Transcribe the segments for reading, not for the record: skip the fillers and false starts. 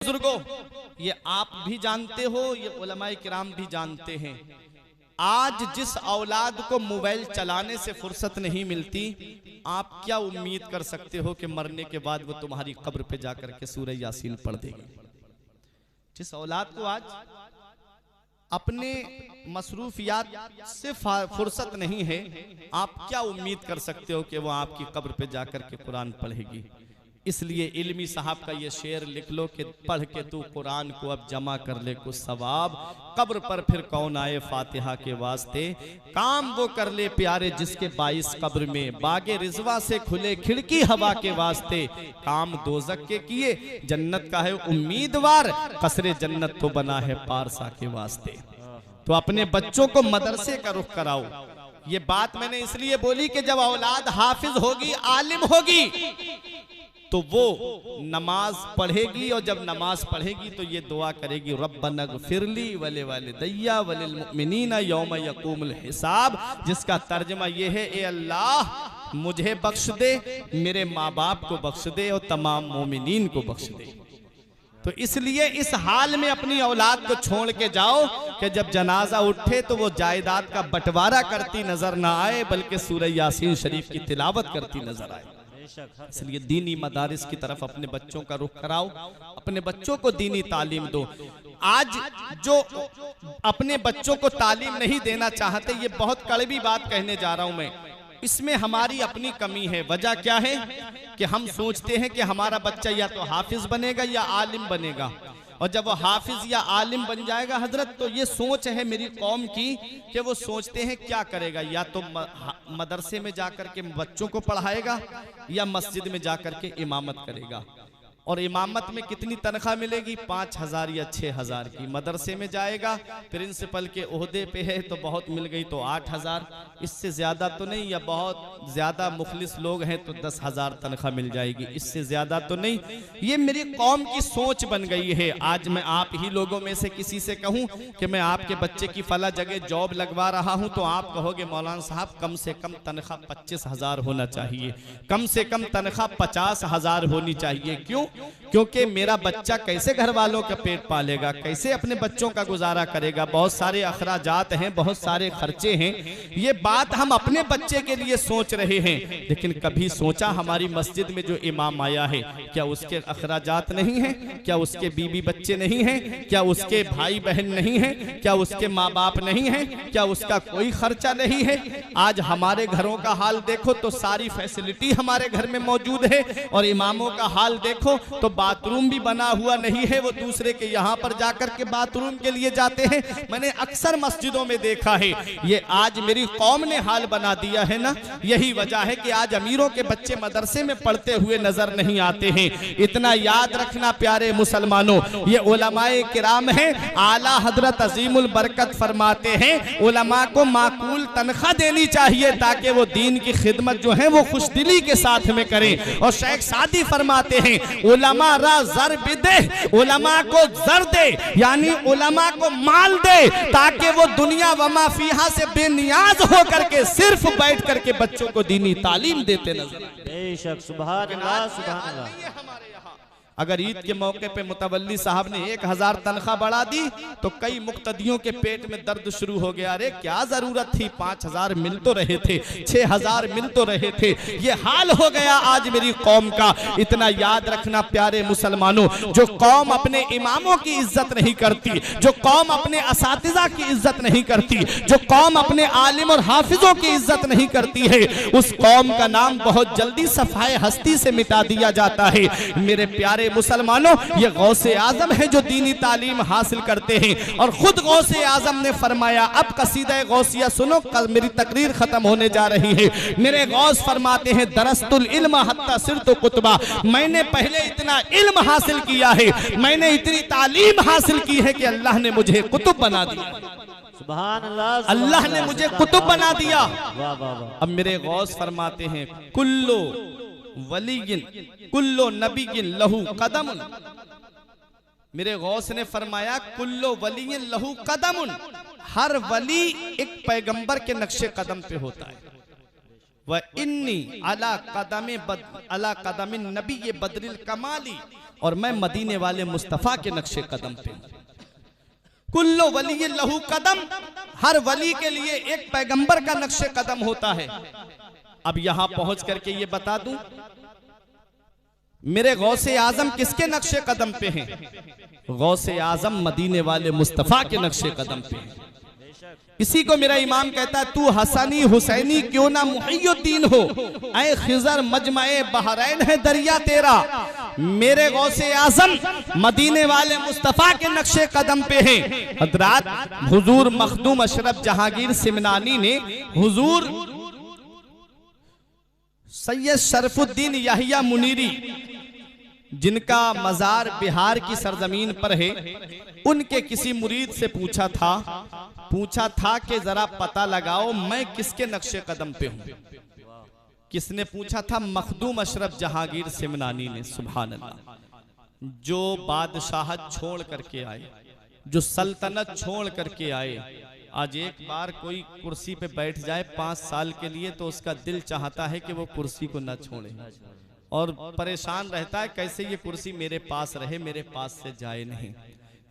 बुजुर्गों, ये आप भी जानते हो, ये उलमाए किराम भी जानते हैं, आज जिस औलाद को मोबाइल चलाने से फुर्सत नहीं मिलती, आप क्या उम्मीद कर सकते हो कि मरने के बाद वो तुम्हारी कब्र पे जाकर के सूरह यासीन पढ़ देगी। जिस औलाद को आज अपने मसरूफियात से फुर्सत नहीं है, आप क्या उम्मीद कर सकते हो कि वो आपकी कब्र पे जाकर के कुरान पढ़ेगी। इसलिए इल्मी साहब का ये शेर लिख लो कि पढ़ के तू कुरान को अब जमा कर ले कुछ सवाब, कब्र पर फिर कौन आए फातिहा के वास्ते। काम वो कर ले प्यारे जिसके 22 कब्र में, बागे रिजवा से खुले खिड़की हवा के वास्ते। काम दोजक के किए जन्नत का है उम्मीदवार, कसरे जन्नत तो बना है पारसा के वास्ते। तो अपने बच्चों को मदरसे का रुख कराओ। ये बात मैंने इसलिए बोली कि जब औलाद हाफिज होगी, आलिम होगी, तो वो नमाज पढ़ेगी, और जब नमाज पढ़ेगी तो ये दुआ करेगी, रब्बना ग़फ़िरली वले वालिदैया वलिल मुमिनीना यौम यक़ूमुल हिसाब, जिसका तर्जमा ये है, ए अल्लाह मुझे बख्श दे, मेरे माँ बाप को बख्श दे और तमाम मोमिनीन को बख्श दे। तो इसलिए इस हाल में अपनी औलाद को छोड़ के जाओ कि जब जनाजा उठे तो वो जायदाद का बंटवारा करती नजर ना आए, बल्कि सूरह यासीन शरीफ की तिलावत करती नजर आए। इसलिए दीनी मदारिस की तरफ अपने बच्चों का रुख कराओ, अपने बच्चों को दीनी तालीम दो। आज जो अपने बच्चों को तालीम नहीं देना चाहते, ये बहुत कड़वी बात कहने जा रहा हूं मैं, इसमें हमारी अपनी कमी है। वजह क्या है कि हम सोचते हैं कि हमारा बच्चा या तो हाफिज बनेगा या आलिम बनेगा, और जब वो हाफिज या आलिम बन जाएगा हजरत, तो ये सोच है मेरी कौम की कि वो सोचते हैं क्या करेगा, या तो मदरसे में जाकर के बच्चों को पढ़ाएगा या मस्जिद में जाकर के इमामत करेगा। और इमामत में कितनी तनख्वाह मिलेगी? 5,000 या 6,000 की। मदरसे में जाएगा, प्रिंसिपल के ओहदे पे है तो बहुत मिल गई तो 8,000, इससे ज़्यादा तो नहीं, या बहुत ज़्यादा मुखलिस लोग हैं तो 10,000 तनख्वाह मिल जाएगी, इससे ज़्यादा तो नहीं। ये मेरी कौम की सोच बन गई है। आज मैं आप ही लोगों में से किसी से कहूँ कि मैं आपके बच्चे की फला जगह जॉब लगवा रहा हूँ, तो आप कहोगे मौलाना साहब कम से कम तनख्वाह 25,000 होना चाहिए, कम से कम तनख्वाह 50,000 होनी चाहिए। क्यों? क्योंकि मेरा बच्चा कैसे घर वालों का पेट पालेगा, कैसे अपने बच्चों का गुजारा करेगा, बहुत सारे अखराजात हैं, बहुत सारे खर्चे हैं। ये बात हम अपने बच्चे के लिए सोच रहे हैं, लेकिन कभी सोचा हमारी मस्जिद में जो इमाम आया है, क्या उसके अखराजात नहीं हैं? क्या उसके बीबी बच्चे नहीं हैं? क्या उसके भाई बहन नहीं हैं? क्या उसके माँ बाप नहीं हैं? क्या उसका कोई खर्चा नहीं है? आज हमारे घरों का हाल देखो तो सारी फैसिलिटी हमारे घर में मौजूद है, और इमामों का हाल देखो तो बाथरूम भी बना हुआ नहीं है, वो दूसरे के यहाँ पर जाकर के बाथरूम के लिए जाते हैं। मैंने अक्सर मस्जिदों में देखा है। ये आज मेरी कौम ने हाल बना दिया है ना, यही वजह है कि आज अमीरों के बच्चे मदरसे में पढ़ते हुए नजर नहीं आते हैं। इतना याद रखना प्यारे मुसलमानों, ये उलमाए किराम हैं, आला हजरत अजीमुल बरकत फरमाते हैं उलमा को माकूल तनख्वाह देनी चाहिए ताकि वो दीन की खिदमत जो है वो खुशदिली के साथ में करें। और शेख सादी फरमाते हैं उलमा रा ज़र भी दे, उलमा को ज़र दे, यानी उलमा को माल दे, ताकि वो दुनिया व मा फीहा से बेनियाज हो करके सिर्फ बैठ करके बच्चों को दीनी तालीम देते नजर आए। बेशक, सुभान अल्लाह, सुभान अल्लाह। अगर ईद के मौके पे मुतवल्ली साहब ने 1,000 तनख्वाह बढ़ा दी तो कई मुक्तदियों के पेट में दर्द शुरू हो गया। अरे क्या जरूरत थी, 5,000 मिल तो रहे थे, 6,000 मिल तो रहे थे। ये हाल हो गया आज मेरी कौम का। इतना याद रखना प्यारे मुसलमानों, जो कौम अपने इमामों की इज्जत नहीं करती, जो कौम अपने असातिज़ा की इज्जत नहीं करती, जो कौम अपने आलिम और हाफिजों की इज्जत नहीं करती है, उस कौम का नाम बहुत जल्दी सफाए हस्ती से मिटा दिया जाता है। मेरे प्यारे मुसलमानों, ये गौसे आजम है जो दीनी तालीम हासिल करते हैं, और खुद गौसे आजम ने फरमाया, अब कसीदा गौसिया सुनो, कल मेरी तकरीर खत्म होने जा रही है। मेरे गौस फरमाते हैं दरस्तुल इल्म हत्ता सिरतु कुतबा, मैंने पहले इतना इल्म हासिल किया है, मैंने इतनी तालीम हासिल की है कि अल्लाह ने मुझे कुतुब बना दिया। सुभान अल्लाह, अल्लाह ने मुझे कुतुब बना दिया। वाह वाह वाह। अब मेरे गौस फरमाते हैं कुल्लो वलीगिन कुल्लो नबीगिन लहू कदमुन, मेरे गौस ने फरमाया कुल्लो वलीगिन लहू कदमुन, हर वली एक पैगंबर के नक्शे कदम पे होता है। व इन्नी अला कदम नबी बदरिल कमाली, और मैं मदीने वाले मुस्तफ़ा के नक्शे कदम पे। कुल्लो वली लहू कदम, हर वली के लिए एक पैगंबर का नक्शे कदम होता है। अब यहां पहुंच करके ये बता दूं, मेरे गौसे आजम किसके नक्शे कदम पे हैं? गौसे आजम मदीने वाले मुस्तफ़ा के नक्शे कदम पे हैं। इसी को मेरा इमाम कहता है, तू हसनी हुसैनी क्यों ना मुहियुद्दीन हो, ऐ खिजर मजमए बहरैन है दरिया तेरा। मेरे गौसे आजम मदीने वाले मुस्तफ़ा के नक्शे कदम पे हैं। हजरात हुजूर मखदूम अशरफ जहांगीर सिमनानी ने हुजूर सैयद शरफुद्दीन याहिया मुनीरी, जिनका मजार बिहार की सरजमीन पर है, उनके किसी मुरीद से पूछा था कि जरा पता लगाओ मैं किसके नक्शे कदम पे हूं। किसने पूछा था? मखदूम अशरफ जहांगीर सिमनानी ने। सुभान अल्लाह। जो बादशाहत छोड़ करके आए, जो सल्तनत छोड़ करके आए, आज एक बार कोई कुर्सी पे बैठ जाए 5 साल के लिए तो उसका दिल चाहता है कि वो कुर्सी को न छोड़े, और परेशान रहता है कैसे ये कुर्सी मेरे पास रहे, मेरे पास से जाए नहीं।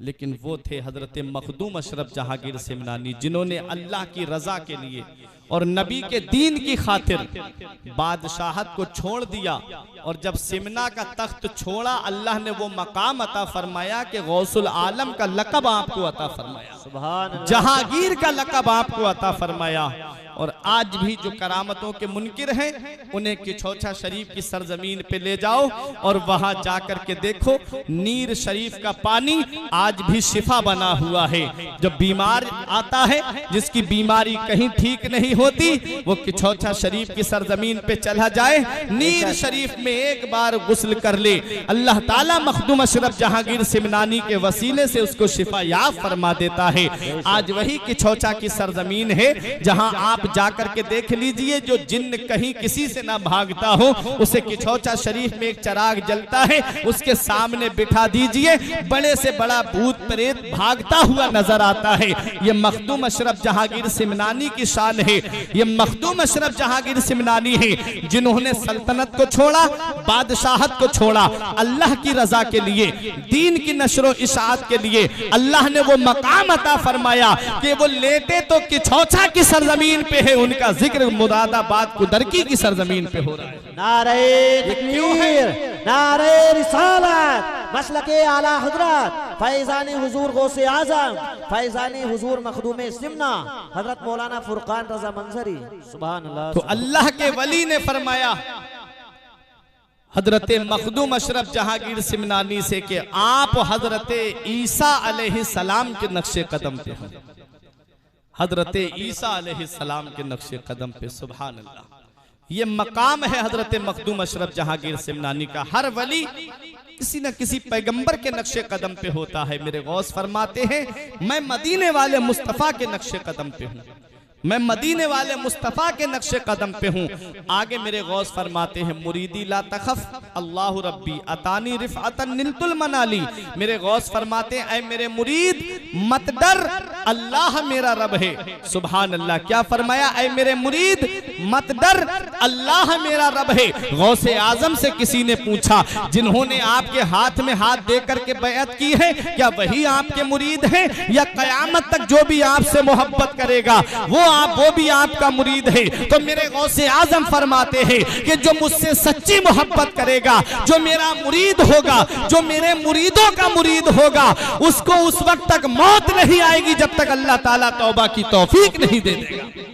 लेकिन वो थे हजरत मखदूम अशरफ जहांगीर सिमनानी, जिन्होंने अल्लाह की रजा के लिए और नबी के दीन की खातिर बादशाहत को छोड़ दिया। और जब सिमना का तख्त छोड़ा, अल्लाह ने वो मकाम अता फरमाया कि गौसुल आलम का लक़ब आपको अता फरमाया, सुभान अल्लाह। जहांगीर का लक़ब आपको अता फरमाया। और आज भी जो करामतों के मुनकिर हैं, उन्हें किछौछा शरीफ की सरजमीन पे ले जाओ और वहां जाकर के देखो, नीर शरीफ का पानी आज भी शिफा बना हुआ है। जब बीमार आता है, जिसकी बीमारी कहीं ठीक नहीं होती, वो किछौछा शरीफ की सरजमीन पे चला जाए, नीर शरीफ में एक बार गुस्ल कर ले, अल्लाह ताला मखदूम अशरफ जहांगीर सिमनानी के वसीले से उसको शिफा याब फरमा देता है। आज वही किछौछा की सरजमीन है जहां आप जाकर के देख लीजिए, जो जिन्न कहीं किसी से ना भागता हो, उसे किछौछा शरीफ में एक चराग जलता है, उसके सामने बिठा दीजिए, बड़े से बड़ा भूत प्रेत भागता हुआ नजर आता है। ये मखदूम अशरफ जहांगीर सिमनानी की शान है। ये मखदूम अशरफ जहांगीर सिमनानी है जिन्होंने सल्तनत को छोड़ा, बादशाहत को छोड़ा, अल्लाह की रजा के लिए, दीन की नशरो इशाअत के लिए। अल्लाह ने वो मकाम अता फरमाया कि वो लेटे तो किछौछा की सरजमीन पे है, उनका जिक्र मुरादाबाद कुदरकी की सरजमीन पे हो रहा है। नारे तकबीर, नारे रिसालत, मसलके आला हजरत फैजानी हुजूर गौसे आजम, फैजानी हुजूर मखदूम सिमना हजरत मौलाना फुरकान रजा मंजरी। सुभान अल्लाह। तो अल्लाह के वली ने फरमाया हजरत मखदूम अशरफ जहांगीर सिमनानी से कि आप हजरत ईसा अलैहिस्सलाम के नक्शे कदम पे हैं, हजरत ईसा अलैहिस्सलाम के नक्शे कदम पे। सुभान अल्लाह। ये मकाम है हजरत मखदूम अशरफ जहांगीर सिमनानी का। हर वली किसी न किसी पैगंबर के नक्शे कदम पे होता है। मेरे गौस फरमाते हैं, मैं मदीने वाले मुस्तफ़ा के नक्शे कदम पे हूँ, मैं मदीने वाले मुस्तफ़ा के नक्शे कदम पे हूँ। आगे मेरे गौस फरमाते हैं, मुरीदी ला तखफ अल्लाह रब्बी अतानी रिफ़अतन निलतुल मनाली। मेरे गौस फरमाते हैं, ऐ मेरे मुरीद मत डर, अल्लाह मेरा रब है। सुभान अल्लाह। क्या फरमाया? ऐ मेरे मुरीद मत डर, अल्लाह मेरा रब है। गौसे आजम से किसी ने पूछा, जिन्होंने आपके हाथ में हाथ दे करके बैअत की है, क्या वही आपके मुरीद हैं, या कयामत तक जो भी आपसे मोहब्बत करेगा वो भी आपका मुरीद है? तो मेरे गौसे आजम फरमाते हैं कि जो मुझसे सच्ची मोहब्बत करेगा, जो मेरा मुरीद होगा, जो मेरे मुरीदों का मुरीद होगा, उसको उस वक्त तक मौत नहीं आएगी जब तक अल्लाह ताला तौबा की तौफीक नहीं दे देगा।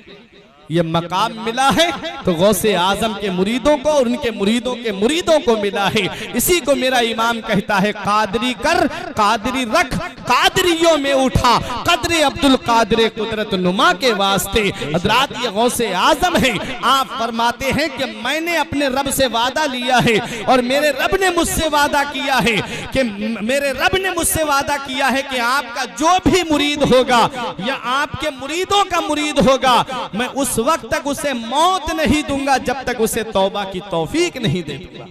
ये मकाम मिला है तो गौसे आजम के मुरीदों को और उनके मुरीदों के मुरीदों को मिला है। इसी को मेरा इमाम कहता है, कादरी कर कादरी रख, कादरियों में उठा, कदरे अब्दुल कादरे कुदरत नुमा के वास्ते। हजरात ये गौसे आजम है। आप फरमाते हैं कि मैंने अपने रब से वादा लिया है और मेरे रब ने मुझसे वादा किया है कि मेरे रब ने मुझसे वादा किया है कि आपका जो भी मुरीद होगा या आपके मुरीदों का मुरीद होगा, मैं उस वक्त तक उसे मौत नहीं दूंगा जब तक उसे तौबा की तौफीक नहीं दे दूंगा।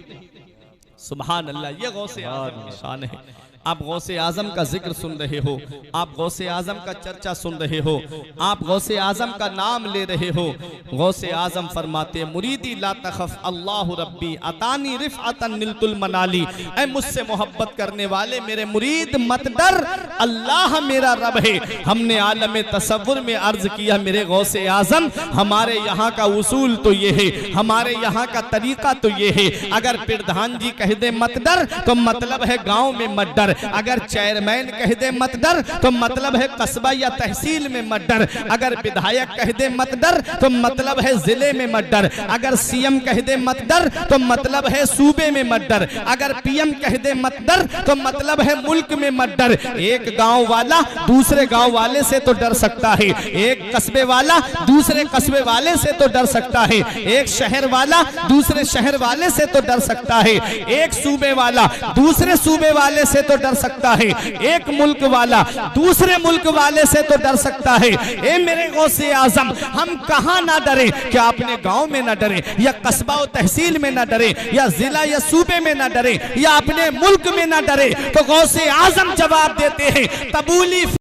सुभान अल्लाह। ये गौसे आज़म की शान है। आप गौसे आजम का जिक्र सुन रहे हो, आप गौसे आजम का चर्चा सुन रहे हो, आप गौसे आजम का नाम ले रहे हो। गौसे आजम फरमाते मुरीदी ला तखफ अल्लाह रब्बी अतानी रिफ़अतन निलतुल मनाली, ऐ मुझसे मोहब्बत करने वाले मेरे मुरीद मत डर, अल्लाह मेरा रब है। हमने आलम तसव्वुर में अर्ज किया मेरे गौसे आजम हमारे यहाँ का उसूल तो ये है, हमारे यहाँ का तरीका तो ये है, अगर प्रधान जी कह दे मत डर तो मतलब है गाँव में मत डर, अगर चेयरमैन कह दे मत डर तो मतलब है कस्बा या तहसील में मत डर, अगर विधायक कह दे मत डर तो मतलब है जिले में मत डर, अगर सीएम कह दे मत डर तो मतलब है सूबे में मत डर, अगर पीएम कह दे मत डर तो मतलब है मुल्क में मत डर। एक गांव वाला दूसरे गांव वाले से तो डर सकता है, एक कस्बे वाला दूसरे कस्बे वाले से तो डर सकता है, एक शहर वाला दूसरे शहर वाले से तो डर सकता है, एक सूबे वाला दूसरे सूबे वाले से तो डर सकता है, एक मुल्क वाला दूसरे मुल्क वाले से तो डर सकता है। ए मेरे गौसे आजम हम कहां ना डरे, क्या अपने गांव में ना डरे या कस्बा और तहसील में ना डरे या जिला या सूबे में ना डरे या अपने मुल्क में ना डरे? तो गौसे आजम जवाब देते हैं तबूली